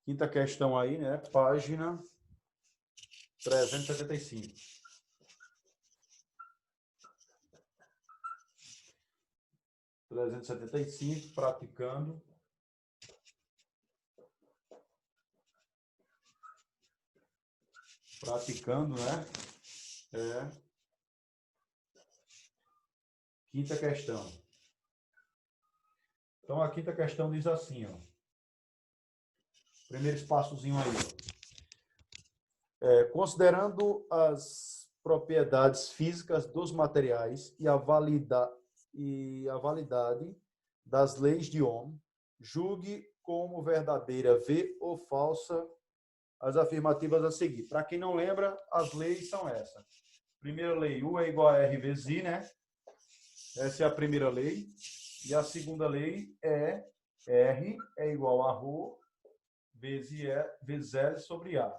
Quinta questão aí, né? Página 375. Praticando. Praticando, né? Quinta questão. Então, a quinta questão diz assim, ó. Primeiro espaçozinho aí, ó. Considerando as propriedades físicas dos materiais e a validade das leis de Ohm, julgue como verdadeira V ou falsa as afirmativas a seguir. Para quem não lembra, as leis são essas. Primeira lei, U é igual a R vezes I, né? Essa é a primeira lei. E a segunda lei é R é igual a ρ vezes L sobre A.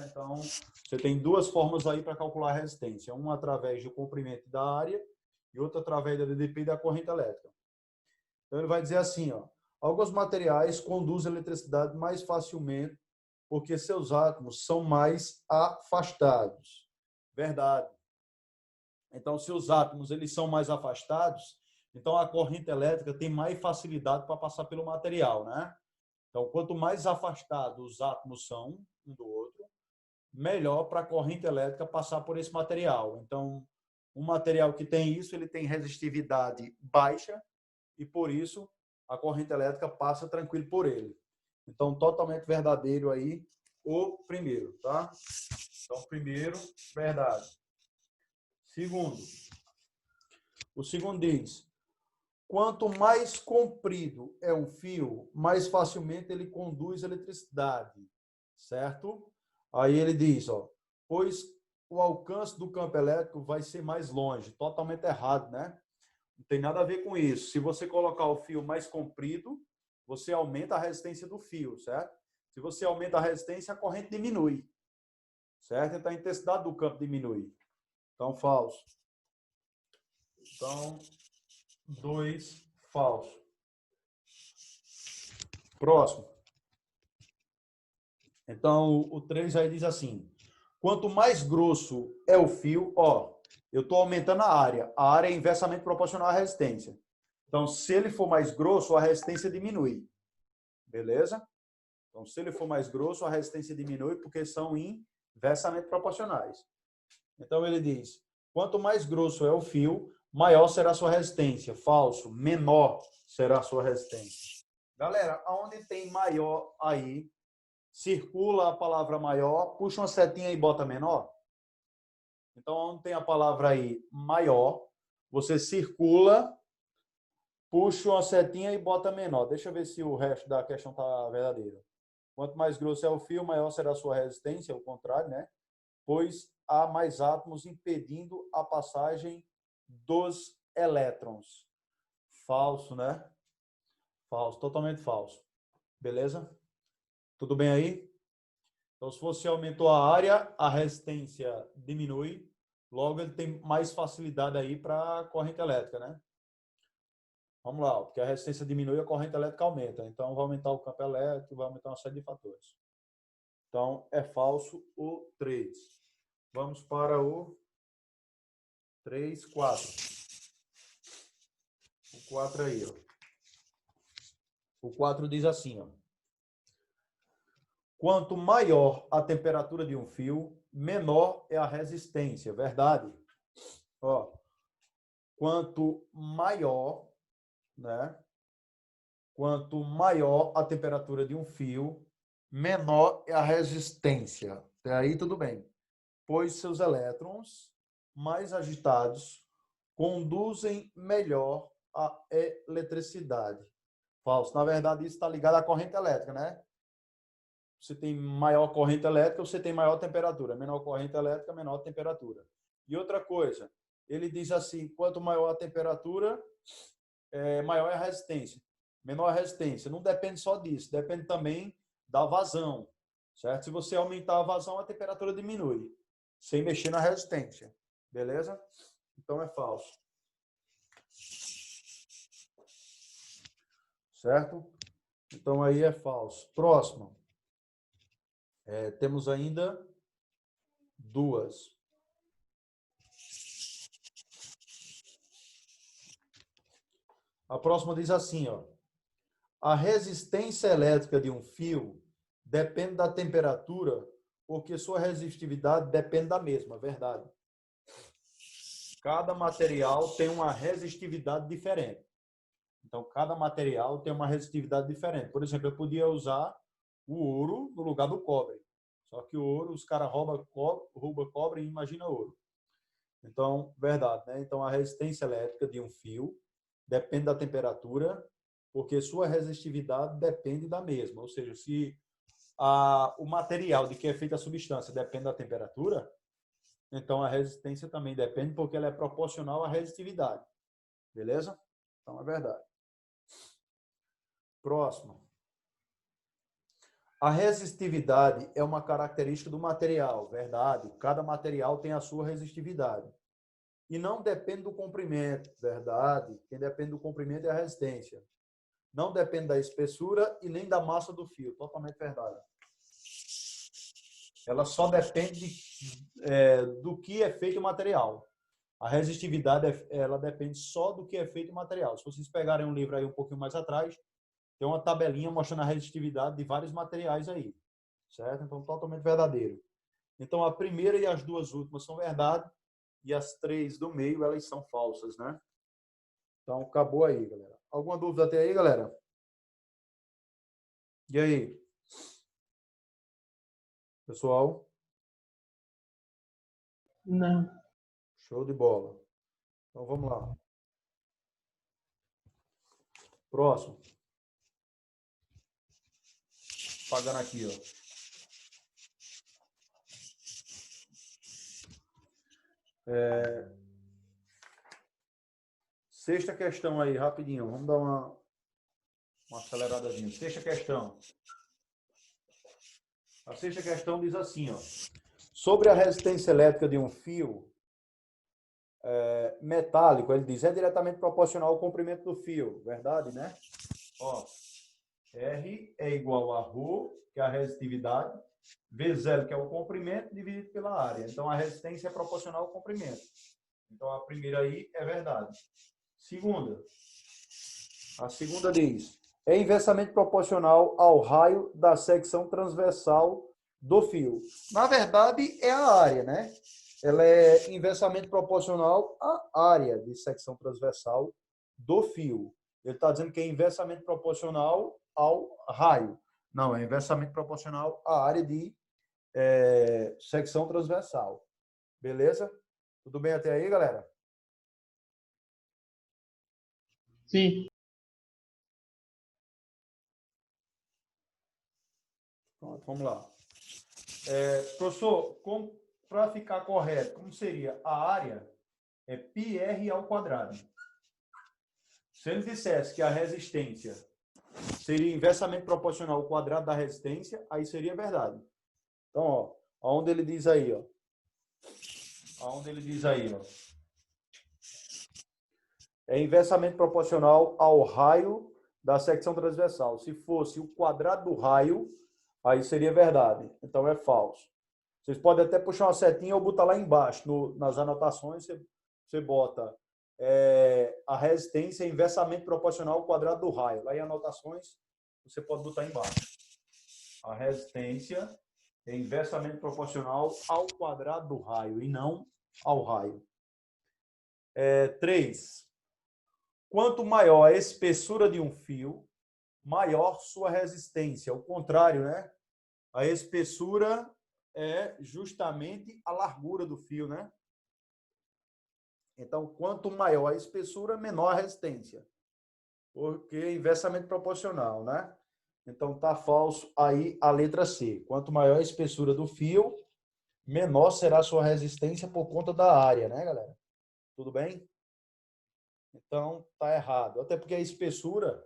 Então, você tem duas formas aí para calcular a resistência. Uma através do comprimento da área e outra através da DDP e da corrente elétrica. Então, ele vai dizer assim, ó, alguns materiais conduzem a eletricidade mais facilmente porque seus átomos são mais afastados. Verdade. Então, se os átomos eles são mais afastados, então a corrente elétrica tem mais facilidade para passar pelo material, né? Então, quanto mais afastados os átomos são um do outro, melhor para a corrente elétrica passar por esse material. Então, um material que tem isso, ele tem resistividade baixa e, por isso, a corrente elétrica passa tranquilo por ele. Então, totalmente verdadeiro aí o primeiro, tá? Então, primeiro, verdade. Segundo, o segundo diz, quanto mais comprido é o fio, mais facilmente ele conduz eletricidade, certo? Aí ele diz, ó, pois o alcance do campo elétrico vai ser mais longe. Totalmente errado, né? Não tem nada a ver com isso. Se você colocar o fio mais comprido, você aumenta a resistência do fio, certo? Se você aumenta a resistência, a corrente diminui, certo? Então a intensidade do campo diminui. Então, falso. Então, 2, falso. Próximo. Então, o 3 aí diz assim, quanto mais grosso é o fio, ó, eu estou aumentando a área é inversamente proporcional à resistência. Então, se ele for mais grosso, a resistência diminui. Beleza? Então, se ele for mais grosso, a resistência diminui porque são inversamente proporcionais. Então, ele diz, quanto mais grosso é o fio, maior será a sua resistência. Falso, menor será a sua resistência. Galera, aonde tem maior aí, circula a palavra maior, puxa uma setinha e bota menor. Então, onde tem a palavra aí maior, você circula, puxa uma setinha e bota menor. Deixa eu ver se o resto da questão está verdadeiro. Quanto mais grosso é o fio, maior será a sua resistência, o contrário, né? Pois há mais átomos impedindo a passagem dos elétrons. Falso, né? Falso, totalmente falso. Beleza? Tudo bem aí? Então, se você aumentou a área, a resistência diminui, logo ele tem mais facilidade aí para a corrente elétrica, né? Vamos lá, porque a resistência diminui, a corrente elétrica aumenta. Então, vai aumentar o campo elétrico, vai aumentar uma série de fatores. Então, é falso o 3. Vamos para o 3, 4. O 4 aí, ó. O 4 diz assim, ó. Quanto maior a temperatura de um fio, menor é a resistência. Verdade? Ó, quanto maior, né? Quanto maior a temperatura de um fio, menor é a resistência. Até aí tudo bem. Pois seus elétrons mais agitados conduzem melhor a eletricidade. Falso. Na verdade, isso está ligado à corrente elétrica, né? Você tem maior corrente elétrica, você tem maior temperatura. Menor corrente elétrica, menor temperatura. E outra coisa, ele diz assim, quanto maior a temperatura, maior é a resistência. Menor a resistência. Não depende só disso, depende também da vazão, certo? Se você aumentar a vazão, a temperatura diminui, sem mexer na resistência. Beleza? Então é falso. Certo? Então aí é falso. Próximo. Temos ainda duas. A próxima diz assim, ó. A resistência elétrica de um fio depende da temperatura, porque sua resistividade depende da mesma, verdade? Cada material tem uma resistividade diferente. Então, cada material tem uma resistividade diferente. Por exemplo, eu podia usar o ouro no lugar do cobre. Só que o ouro, os caras roubam cobre e imagina ouro. Então, verdade, né? Então, a resistência elétrica de um fio depende da temperatura, porque sua resistividade depende da mesma. Ou seja, se o material de que é feita a substância depende da temperatura, então a resistência também depende, porque ela é proporcional à resistividade. Beleza? Então, é verdade. Próximo. A resistividade é uma característica do material, verdade? Cada material tem a sua resistividade. E não depende do comprimento, verdade? Quem depende do comprimento é a resistência. Não depende da espessura e nem da massa do fio, totalmente verdade. Ela só depende do que é feito o material. A resistividade, ela depende só do que é feito o material. Se vocês pegarem um livro aí um pouquinho mais atrás, tem uma tabelinha mostrando a resistividade de vários materiais aí, certo? Então, totalmente verdadeiro. Então, a primeira e as duas últimas são verdade e as três do meio, elas são falsas, né? Então, acabou aí, galera. Alguma dúvida até aí, galera? E aí? Pessoal? Não. Show de bola. Então, vamos lá. Próximo. Pagando aqui, ó. Sexta questão aí, rapidinho. Vamos dar uma aceleradazinha. Sexta questão. A sexta questão diz assim, ó. Sobre a resistência elétrica de um fio metálico, ele diz, é diretamente proporcional ao comprimento do fio. Verdade, né? Ó, R é igual a ρ, que é a resistitividade, V0, que é o comprimento, dividido pela área. Então, a resistência é proporcional ao comprimento. Então, a primeira aí é verdade. Segunda. A segunda diz, é inversamente proporcional ao raio da secção transversal do fio. Na verdade, é a área, né? Ela é inversamente proporcional à área de secção transversal do fio. Ele está dizendo que é inversamente proporcional ao raio. Não, é inversamente proporcional à área de secção transversal. Beleza? Tudo bem até aí, galera? Sim. Pronto, vamos lá. Professor, para ficar correto, como seria? A área é πr ao quadrado. Se ele dissesse que a resistência seria inversamente proporcional ao quadrado da resistência, aí seria verdade. Então, ó, aonde ele diz aí, ó. Aonde ele diz aí, ó. É inversamente proporcional ao raio da secção transversal. Se fosse o quadrado do raio, aí seria verdade. Então é falso. Vocês podem até puxar uma setinha ou botar lá embaixo, nas anotações, você bota a resistência é inversamente proporcional ao quadrado do raio. Lá em anotações, você pode botar embaixo. A resistência é inversamente proporcional ao quadrado do raio e não ao raio. 3. Quanto maior a espessura de um fio, maior sua resistência. O contrário, né? A espessura é justamente a largura do fio, né? Então, quanto maior a espessura, menor a resistência. Porque é inversamente proporcional, né? Então, tá falso aí a letra C. Quanto maior a espessura do fio, menor será a sua resistência por conta da área, né, galera? Tudo bem? Então, tá errado. Até porque a espessura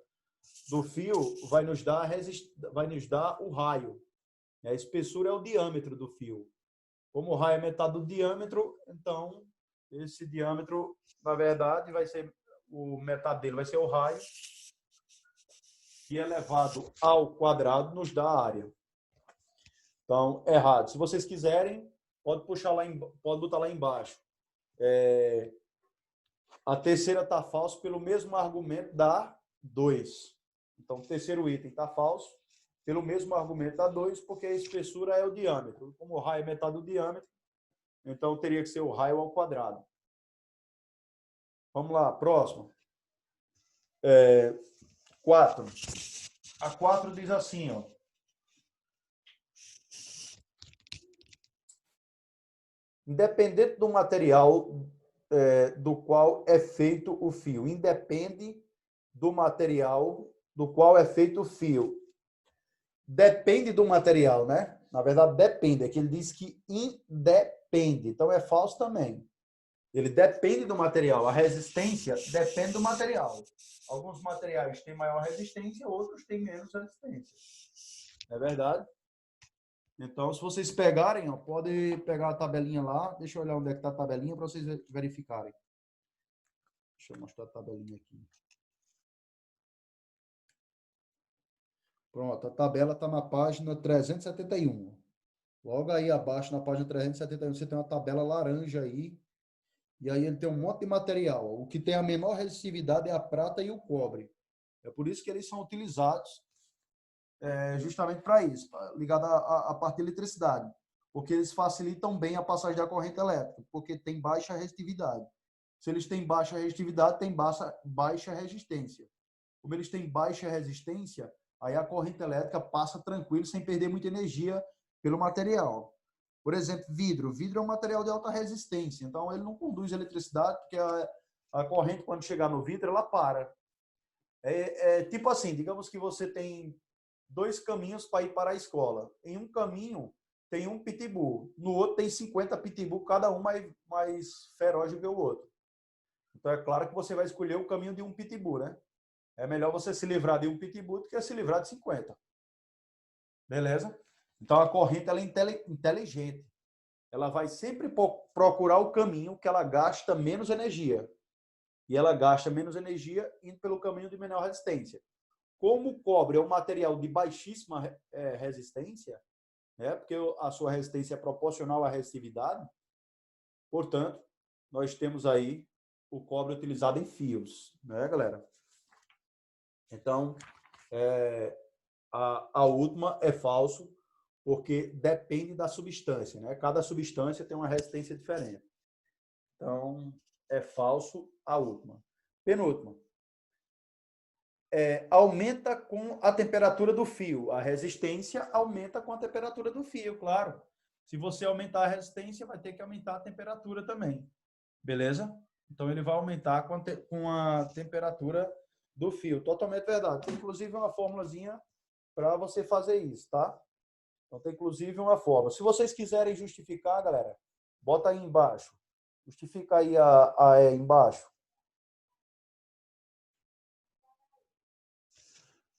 do fio vai nos dar o raio. A espessura é o diâmetro do fio. Como o raio é metade do diâmetro, então esse diâmetro, na verdade, vai ser metade dele vai ser o raio, que elevado ao quadrado nos dá a área. Então, errado. Se vocês quiserem, pode puxar lá, pode botar lá embaixo. A terceira está falso pelo mesmo argumento da 2. Então, o terceiro item está falso pelo mesmo argumento da 2, porque a espessura é o diâmetro. Como o raio é metade do diâmetro, então teria que ser o raio ao quadrado. Vamos lá, próximo. 4. A 4 diz assim, ó. Independente do material do qual é feito o fio. Independe do material do qual é feito o fio. Depende do material, né? Na verdade, depende. É que ele diz que independe. Então, é falso também. Ele depende do material. A resistência depende do material. Alguns materiais têm maior resistência, outros têm menos resistência. É verdade? Então, se vocês pegarem, ó, pode pegar a tabelinha lá. Deixa eu olhar onde é que está a tabelinha para vocês verificarem. Deixa eu mostrar a tabelinha aqui. Pronto, a tabela está na página 371. Logo aí abaixo, na página 371, você tem uma tabela laranja aí. E aí ele tem um monte de material. O que tem a menor resistividade é a prata e o cobre. É por isso que eles são utilizados justamente para isso, ligado à parte de eletricidade. Porque eles facilitam bem a passagem da corrente elétrica, porque tem baixa resistividade. Se eles têm baixa resistividade, tem baixa resistência. Como eles têm baixa resistência, aí a corrente elétrica passa tranquilo, sem perder muita energia pelo material. Por exemplo, vidro. Vidro é um material de alta resistência, então ele não conduz eletricidade, porque a corrente, quando chegar no vidro, ela para. Tipo assim, digamos que você tem 2 caminhos para ir para a escola. Em um caminho tem um pitbull, no outro tem 50 pitbull, cada um mais feroz do que o outro. Então é claro que você vai escolher o caminho de um pitbull, né? É melhor você se livrar de um pitbull do que se livrar de 50. Beleza? Então a corrente ela é inteligente. Ela vai sempre procurar o caminho que ela gasta menos energia. E ela gasta menos energia indo pelo caminho de menor resistência. Como o cobre é um material de baixíssima resistência, né? Porque a sua resistência é proporcional à resistividade, portanto, nós temos aí o cobre utilizado em fios, né, galera? Então, a última é falso, porque depende da substância, né? Cada substância tem uma resistência diferente. Então, é falso a última. Penúltima. Aumenta com a temperatura do fio. A resistência aumenta com a temperatura do fio, claro. Se você aumentar a resistência, vai ter que aumentar a temperatura também. Beleza? Então, ele vai aumentar com a temperatura do fio. Totalmente verdade. Tem, inclusive, uma formulazinha para você fazer isso, tá? Então, tem, inclusive, uma fórmula. Se vocês quiserem justificar, galera, bota aí embaixo. Justifica aí a E embaixo.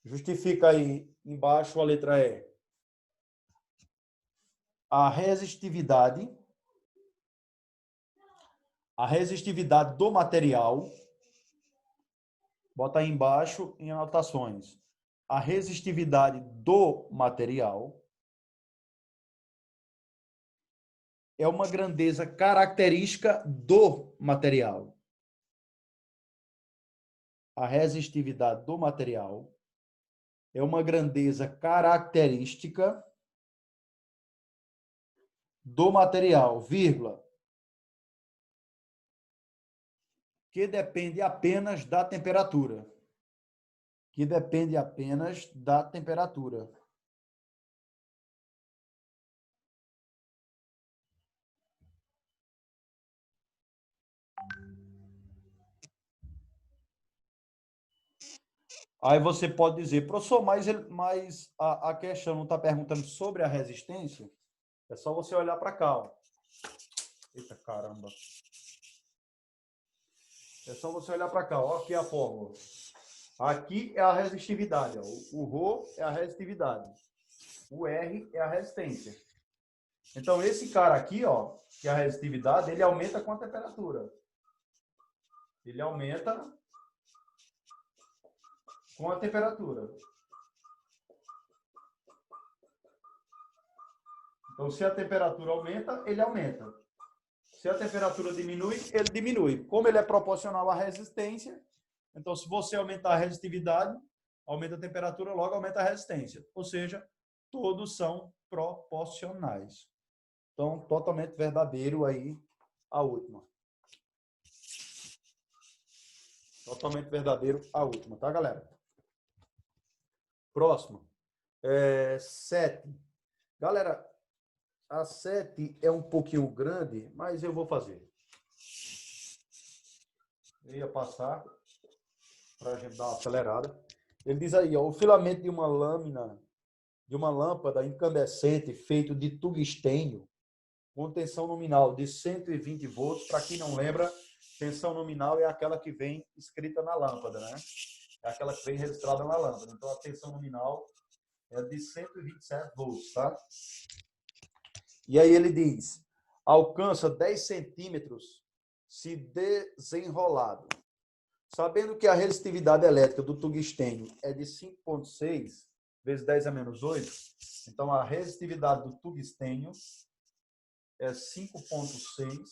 Justifica aí embaixo a letra E. A resistividade do material, bota aí embaixo em anotações. A resistividade do material é uma grandeza característica do material. A resistividade do material é uma grandeza característica do material, vírgula, que depende apenas da temperatura. Que depende apenas da temperatura. Aí você pode dizer, professor, mas a questão não está perguntando sobre a resistência? É só você olhar para cá. Ó. Eita, caramba. É só você olhar para cá. Ó, aqui a fórmula. Aqui é a resistividade. Ó. O ρ é a resistividade. O R é a resistência. Então, esse cara aqui, ó, que é a resistividade, ele aumenta com a temperatura. Ele aumenta com a temperatura. Então, se a temperatura aumenta, ele aumenta. Se a temperatura diminui, ele diminui. Como ele é proporcional à resistência, então, se você aumentar a resistividade, aumenta a temperatura, logo aumenta a resistência. Ou seja, todos são proporcionais. Então, totalmente verdadeiro aí a última. Totalmente verdadeiro a última, tá, galera? Próximo. 7. Galera, a 7 é um pouquinho grande, mas eu vou fazer. Eu ia passar para a gente dar uma acelerada. Ele diz aí, ó, o filamento de uma lâmina, de uma lâmpada incandescente feito de tungstênio, com tensão nominal de 120 volts. Para quem não lembra, tensão nominal é aquela que vem escrita na lâmpada, né? É aquela que vem registrada na lâmpada. Então, a tensão nominal é de 127 volts, tá? E aí ele diz, alcança 10 centímetros se desenrolado. Sabendo que a resistividade elétrica do tungstênio é de 5,6 vezes 10 a menos 8, então a resistividade do tungstênio é 5,6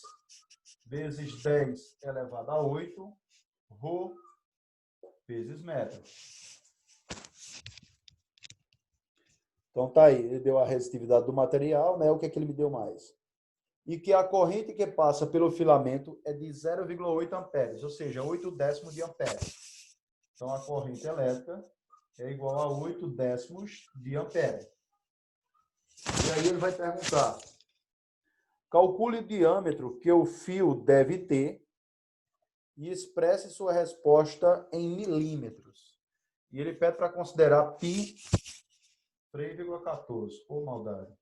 vezes 10 elevado a 8, Rho vezes metro. Então tá aí, ele deu a resistividade do material, né? O que é que ele me deu mais? E que a corrente que passa pelo filamento é de 0,8 amperes, ou seja, 8 décimos de ampere. Então, a corrente elétrica é igual a 8 décimos de ampere. E aí ele vai perguntar, calcule o diâmetro que o fio deve ter e expresse sua resposta em milímetros. E ele pede para considerar π 3,14. Ô, maldade.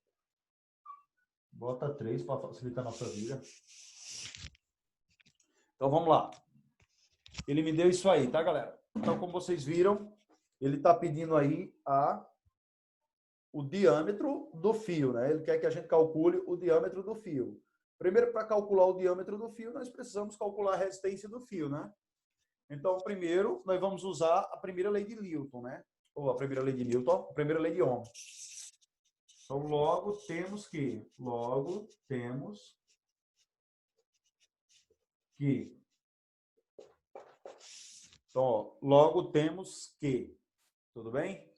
Bota 3 para facilitar a nossa vida. Então, vamos lá. Ele me deu isso aí, tá, galera? Então, como vocês viram, ele está pedindo aí o diâmetro do fio, né? Ele quer que a gente calcule o diâmetro do fio. Primeiro, para calcular o diâmetro do fio, nós precisamos calcular a resistência do fio, né? Então, primeiro, nós vamos usar a primeira lei de Newton, né? Ou a primeira lei de Newton, a primeira lei de Ohm. Então, logo temos que Então, ó, logo temos que. Tudo bem?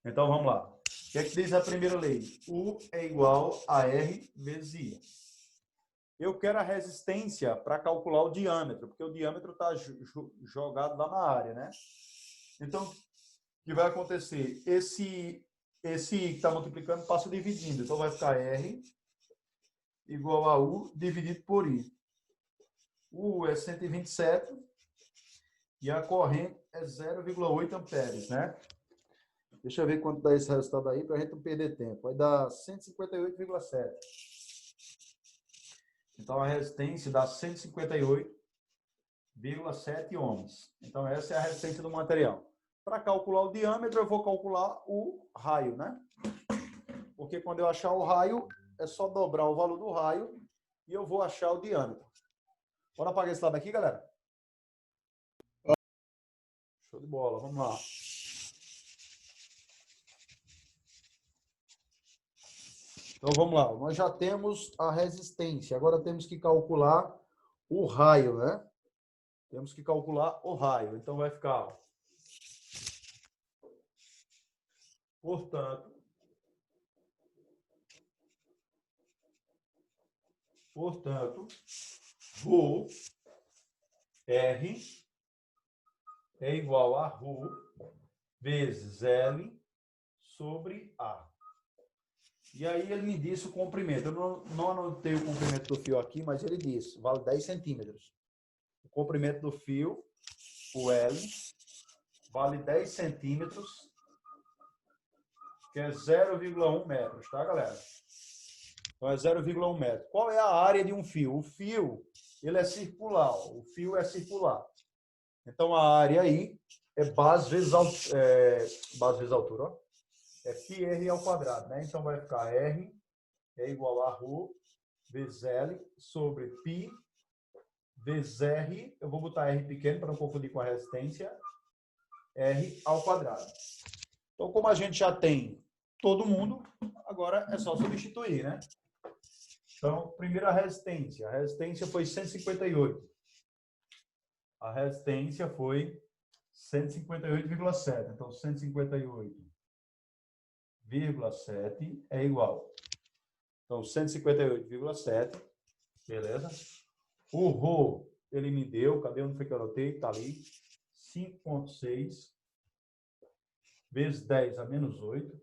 Então, vamos lá. O que é que diz a primeira lei? U é igual a R vezes I. Eu quero a resistência para calcular o diâmetro, porque o diâmetro está jogado lá na área, né? Então, o que vai acontecer? Esse que está multiplicando passa dividindo. Então, vai ficar R igual a U dividido por I. U é 127 e a corrente é 0,8 amperes, né? Deixa eu ver quanto dá esse resultado aí para a gente não perder tempo. Vai dar 158,7. Então, a resistência dá 158,7 ohms. Então, essa é a resistência do material. Para calcular o diâmetro, eu vou calcular o raio, né? Porque quando eu achar o raio, é só dobrar o valor do raio e eu vou achar o diâmetro. Bora apagar esse lado aqui, galera? Show de bola, vamos lá. Então, vamos lá. Nós já temos a resistência. Agora temos que calcular o raio, né? Temos que calcular o raio. Então, vai ficar... Portanto, Rho R é igual a Rho vezes L sobre A. E aí ele me disse o comprimento. Eu não anotei o comprimento do fio aqui, mas ele disse, vale 10 centímetros. O comprimento do fio, o L, vale 10 centímetros, que é 0,1 metros, tá, galera? Então, é 0,1 metro. Qual é a área de um fio? O fio, ele é circular. O fio é circular. Então, a área aí é base vezes altura, ó. É πr ao quadrado, né? Então, vai ficar R é igual a Rho vezes L sobre π vezes R. Eu vou botar R pequeno para não confundir com a resistência. R ao quadrado. Então, como a gente já tem todo mundo, agora é só substituir, né? Então, primeira resistência. A resistência foi 158. A resistência foi 158,7. Então, 158,7 é igual. Então, 158,7. Beleza? O Rho, ele me deu, cadê onde foi que eu anotei? Está ali. 5,6 vezes 10 a menos 8.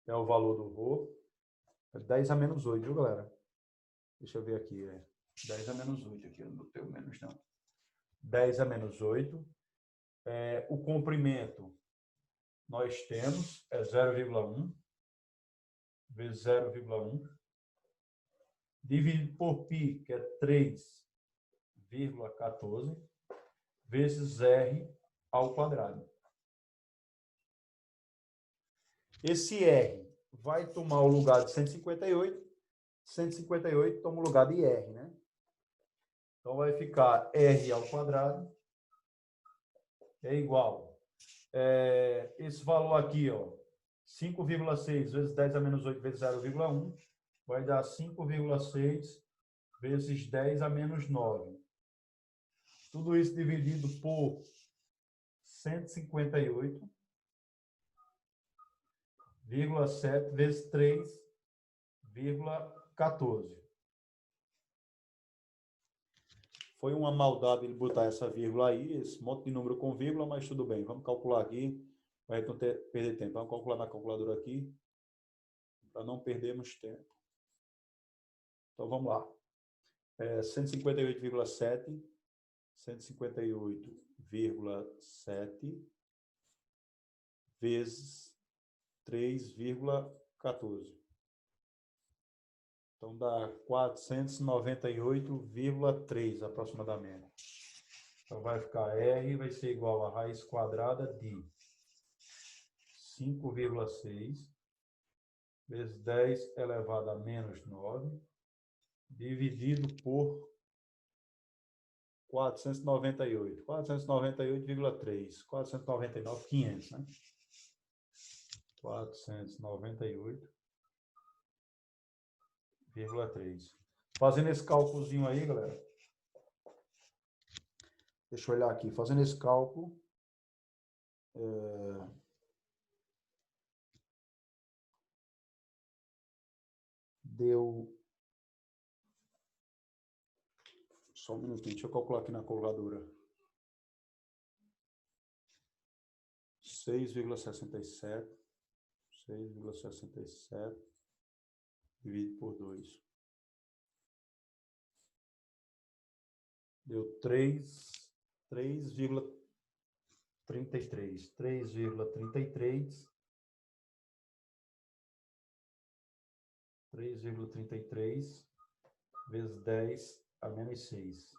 É o valor do Rho. É 10 a menos 8, viu, galera? Deixa eu ver aqui. 10 a menos 8 aqui. Eu não botei o menos, não. 10 a menos 8. O comprimento, nós temos, é 0,1 vezes 0,1. Dividido por π, que é 3,14, vezes r ao quadrado. Esse r vai tomar o lugar de 158. 158 toma o lugar de r, né? Então, vai ficar r ao quadrado é igual. Esse valor aqui, ó, 5,6 vezes 10 a menos 8 vezes 0,1, vai dar 5,6 vezes 10 a menos 9. Tudo isso dividido por 158,7 vezes 3,14. Foi uma maldade ele botar essa vírgula aí, esse monte de número com vírgula, mas tudo bem. Vamos calcular aqui, para a gente não perder tempo. Vamos calcular na calculadora aqui, para não perdermos tempo. Então, vamos lá. 158,7. 158,7 vezes 3,14. Então, dá 498,3 aproximadamente. Então, vai ficar R, vai ser igual a raiz quadrada de 5,6 vezes 10 elevado a menos 9, dividido por 498. 498,3. 499,500, né? 498,3. Fazendo esse cálculozinho aí, galera. Deixa eu olhar aqui. Fazendo esse cálculo. Deu... Só um minutinho. Deixa eu calcular aqui na calculadora. 6,67. 6,67 dividido por 2. Deu 3,33. 3,33 vezes 10 a menos 6.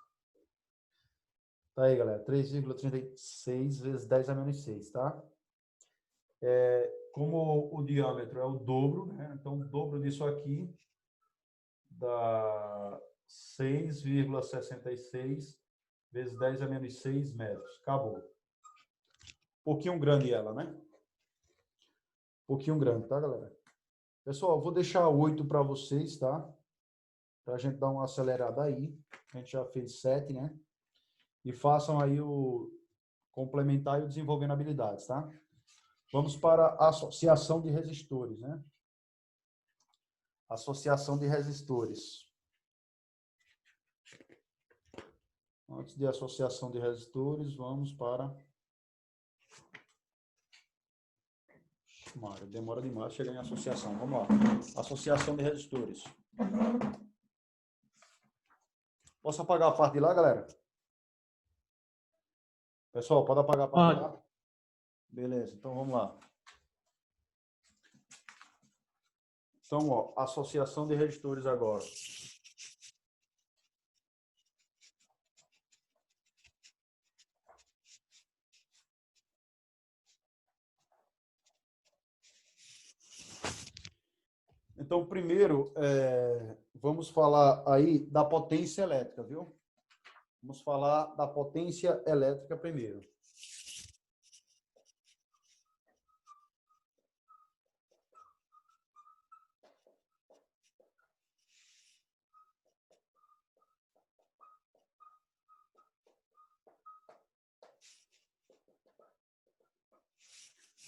Tá aí, galera. 3,36 vezes 10 a menos 6, tá? Como o diâmetro é o dobro, né? Então, o dobro disso aqui dá 6,66 vezes 10 a menos 6 metros. Acabou. Um pouquinho grande ela, né? Um pouquinho grande, tá, galera? Pessoal, eu vou deixar 8 para vocês, tá? Para a gente dar uma acelerada aí. A gente já fez 7, né? E façam aí o complementar e o desenvolvendo habilidades, tá? Vamos para a associação de resistores, né? Associação de resistores. Antes de associação de resistores, vamos para... Demora demais chegar em associação. Vamos lá. Associação de resistores. Posso apagar a parte de lá, galera? Pessoal, pode apagar a parte de lá? Beleza, então vamos lá. Então, ó, associação de resistores agora. Então, primeiro, vamos falar aí da potência elétrica, viu? Vamos falar da potência elétrica primeiro.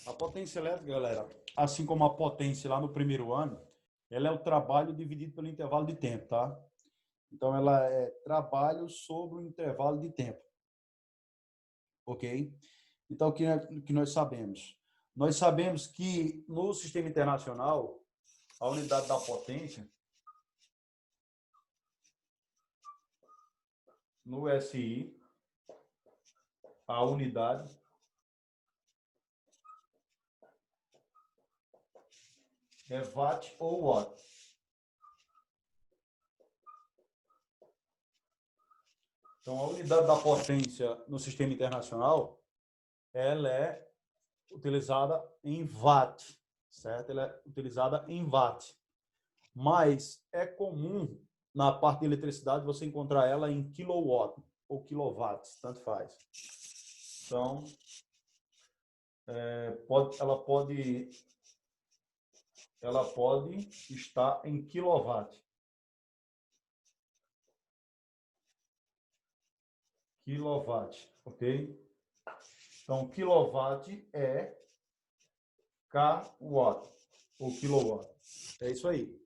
A potência elétrica, galera, assim como a potência lá no primeiro ano, ela é o trabalho dividido pelo intervalo de tempo, tá? Então, ela é trabalho sobre o intervalo de tempo. Ok? Então, o que nós sabemos? Nós sabemos que no sistema internacional, a unidade da potência, no SI, a unidade é watt ou watt. Então, a unidade da potência no sistema internacional, ela é utilizada em watt, certo? Ela é utilizada em watt. Mas é comum, na parte de eletricidade, você encontrar ela em kilowatt ou quilowatts, tanto faz. Então, ela pode estar em quilowatt. Quilowatt, ok? Então, quilowatt é kW, ou kilowatt. É isso aí,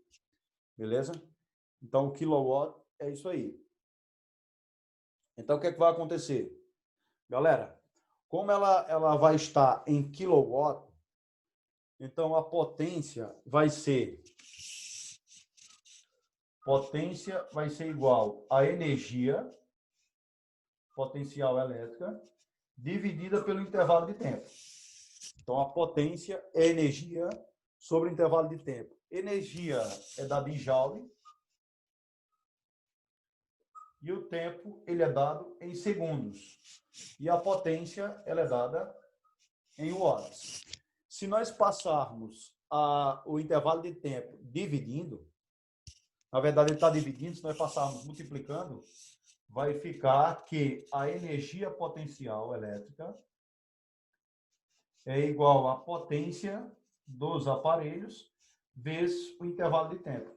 beleza? Então, kilowatt é isso aí. Então, o que é que vai acontecer? Galera, como ela vai estar em kilowatt, então a potência vai ser igual a energia potencial elétrica dividida pelo intervalo de tempo. Então, a potência é energia sobre o intervalo de tempo. Energia é dada em joule e o tempo ele é dado em segundos. E a potência ela é dada em watts. Se nós passarmos o intervalo de tempo dividindo, na verdade ele está dividindo, se nós passarmos multiplicando, vai ficar que a energia potencial elétrica é igual à potência dos aparelhos vezes o intervalo de tempo.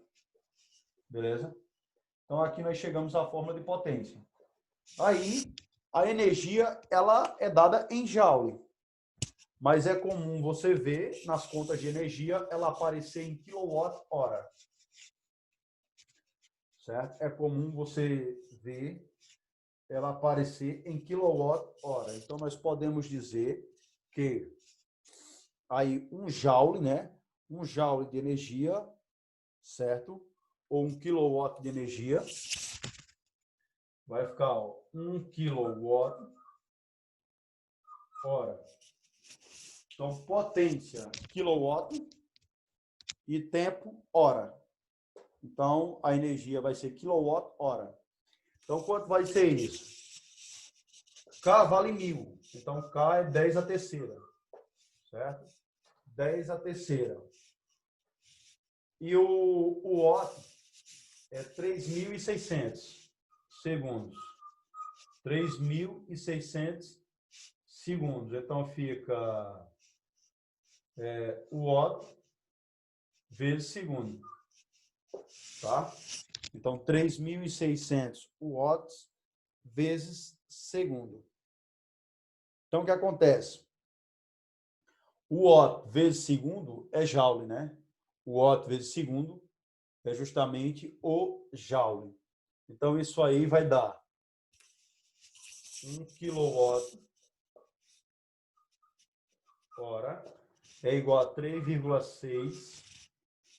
Beleza? Então, aqui nós chegamos à fórmula de potência. Aí, a energia ela é dada em joule. Mas é comum você ver nas contas de energia ela aparecer em quilowatt-hora. Certo? É comum você ver ela aparecer em quilowatt-hora. Então, nós podemos dizer que aí um joule, né? Um joule de energia, certo? Ou 1 kilowatt de energia, vai ficar 1 kilowatt hora. Então, potência, kilowatt e tempo, hora. Então, a energia vai ser kilowatt hora. Então, quanto vai ser isso? K vale 1000. Então, K é 10 a terceira. Certo? 10 a terceira. E o watt é 3.600 segundos. 3.600 segundos. Então, fica watt vezes segundo. Tá? Então, 3.600 watts vezes segundo. Então, o que acontece? O watt vezes segundo é joule, né? O watt vezes segundo é justamente o joule. Então, isso aí vai dar 1 kWh é igual a 3,6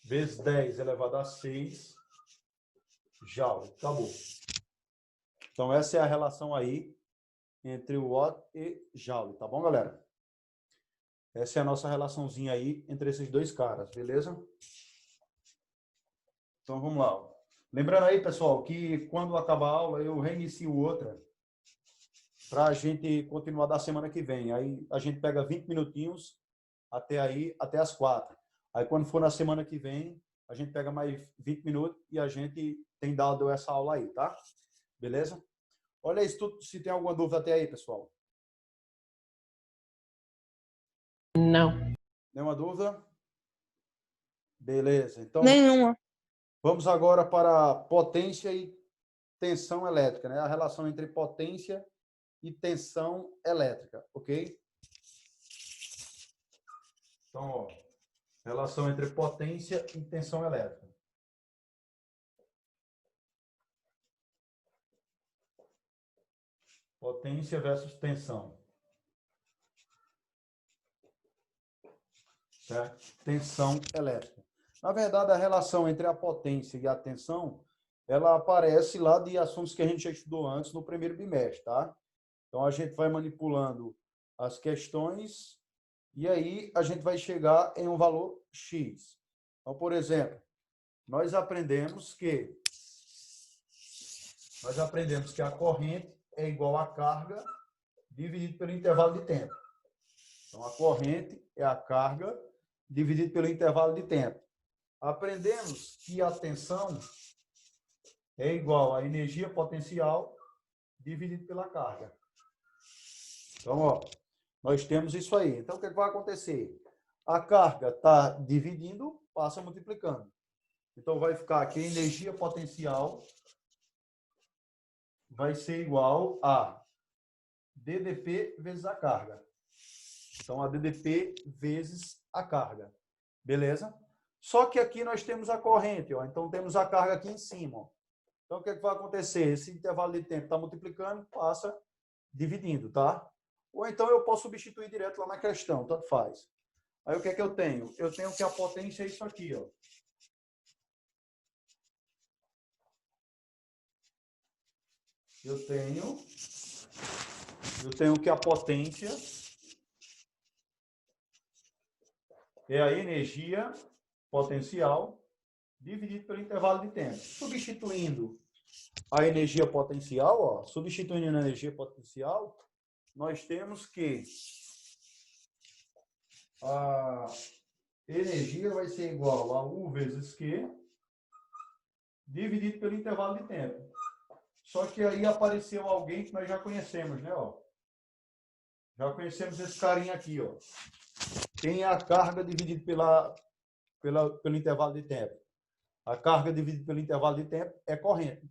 vezes 10 elevado a 6 joule. Acabou. Então, essa é a relação aí entre o watt e joule. Tá bom, galera? Essa é a nossa relaçãozinha aí entre esses dois caras, beleza? Então, vamos lá. Lembrando aí, pessoal, que quando acabar a aula, eu reinicio outra para a gente continuar da semana que vem. Aí a gente pega 20 minutinhos até as 4. Aí quando for na semana que vem, a gente pega mais 20 minutos e a gente tem dado essa aula aí, tá? Beleza? Olha isso tudo, se tem alguma dúvida até aí, pessoal. Não. Nenhuma dúvida? Beleza. Então, Nenhuma. vamos agora para potência e tensão elétrica, né? A relação entre potência e tensão elétrica, ok? Então, ó, relação entre potência e tensão elétrica. Potência versus tensão. Certo? Tensão elétrica. Na verdade, a relação entre a potência e a tensão, ela aparece lá de assuntos que a gente já estudou antes no primeiro bimestre, tá? Então, a gente vai manipulando as questões e aí a gente vai chegar em um valor X. Então, por exemplo, nós aprendemos que a corrente é igual à carga dividido pelo intervalo de tempo. Então, a corrente é a carga dividido pelo intervalo de tempo. Aprendemos que a tensão é igual à energia potencial dividido pela carga. Então, ó, nós temos isso aí. Então, o que vai acontecer? A carga está dividindo, passa multiplicando. Então, vai ficar que a energia potencial vai ser igual a DDP vezes a carga. Então, a DDP vezes a carga. Beleza? Só que aqui nós temos a corrente, ó. Então, temos a carga aqui em cima. Ó. Então, o que vai acontecer? Esse intervalo de tempo está multiplicando, passa dividindo, tá? Ou então eu posso substituir direto lá na questão, tanto faz. Aí, o que é que eu tenho? Eu tenho que a potência é isso aqui, ó. Eu tenho que a potência é a energia potencial dividido pelo intervalo de tempo. Substituindo a energia potencial, ó, substituindo a energia potencial, nós temos que a energia vai ser igual a U vezes Q dividido pelo intervalo de tempo. Só que aí apareceu alguém que nós já conhecemos, né? Ó. Já conhecemos esse carinha aqui, ó. Tem a carga dividida pelo intervalo de tempo. A carga dividida pelo intervalo de tempo é corrente.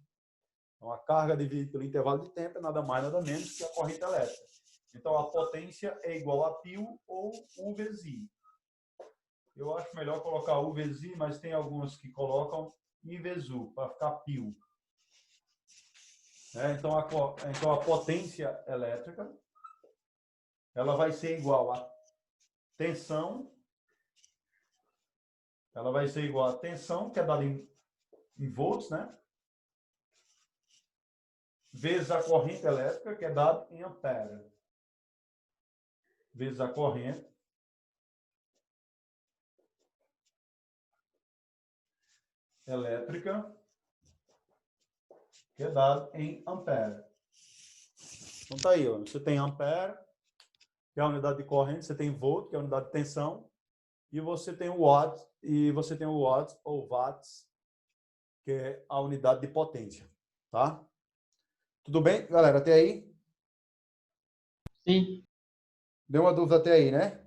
Então, a carga dividida pelo intervalo de tempo é nada mais, nada menos que a corrente elétrica. Então, a potência é igual a π ou U vezes I. Eu acho melhor colocar U vezes I, mas tem alguns que colocam I vezes U, para ficar π. Então, a potência elétrica ela vai ser igual a tensão. Ela vai ser igual a tensão, que é dada em volts, né? Vezes a corrente elétrica, que é dada em ampere. Vezes a corrente elétrica, que é dada em ampere. Então tá aí, ó. Você tem ampere, que é a unidade de corrente, você tem volt, que é a unidade de tensão, e você tem o watt, ou watts, que é a unidade de potência, tá? Tudo bem, galera? Até aí? Sim. Deu uma dúvida até aí, né?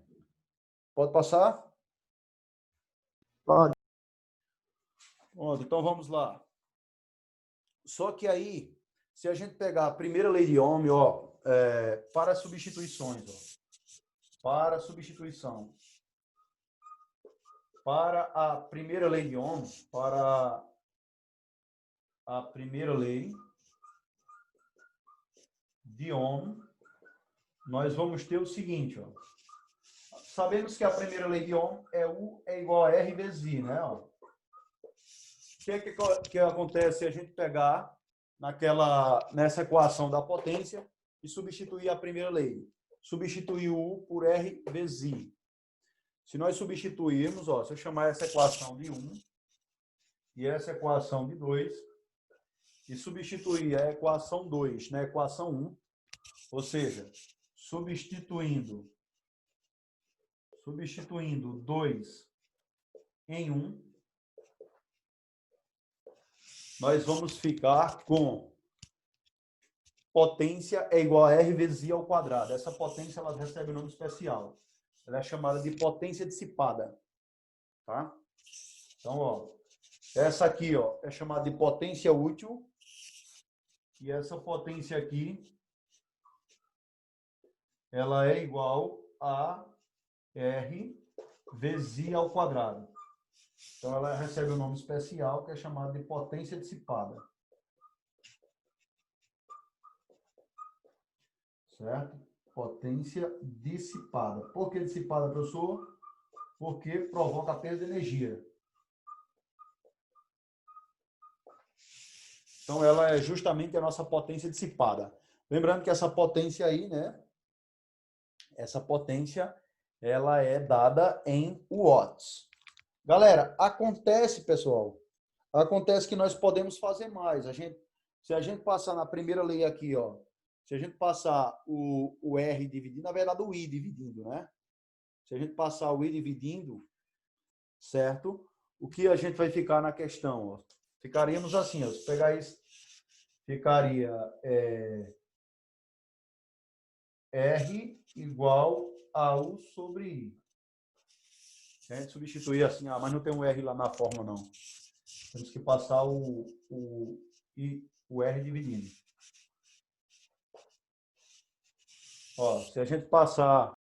Pode passar? Pode. Pronto, então vamos lá. Só que aí, se a gente pegar a primeira lei de Ohm, ó, para substituições, ó, para substituição, para a primeira lei de Ohm, para a primeira lei de Ohm, nós vamos ter o seguinte, ó. Sabemos que a primeira lei de Ohm é U é igual a R vezes I, né? Ó. O que acontece se a gente pegar nessa equação da potência e substituir a primeira lei? Substituir U por R vezes I. Se nós substituirmos, ó, se eu chamar essa equação de 1 e essa equação de 2 e substituir a equação 2 na equação 1, ou seja, substituindo 2 em 1, nós vamos ficar com potência é igual a R vezes I ao quadrado. Essa potência ela recebe um nome especial. Ela é chamada de potência dissipada. Tá? Então, ó, essa aqui, ó, é chamada de potência útil. E essa potência aqui, ela é igual a R vezes I ao quadrado. Então, ela recebe um nome especial que é chamado de potência dissipada. Certo? Potência dissipada. Por que dissipada, professor? Porque provoca a perda de energia. Então, ela é justamente a nossa potência dissipada. Lembrando que essa potência aí, né? Essa potência, ela é dada em watts. Galera, acontece, pessoal, acontece que nós podemos fazer mais. Se a gente passar na primeira lei aqui, ó, se a gente passar o R dividindo, na verdade o I dividindo, né? Se a gente passar o I dividindo, certo? O que a gente vai ficar na questão? Ó? Ficaríamos assim, ó, se pegar isso, ficaria R igual a U sobre I. Se a gente substituir assim, mas não tem um R lá na fórmula, não. Temos que passar o R dividindo. Ó, se a gente passar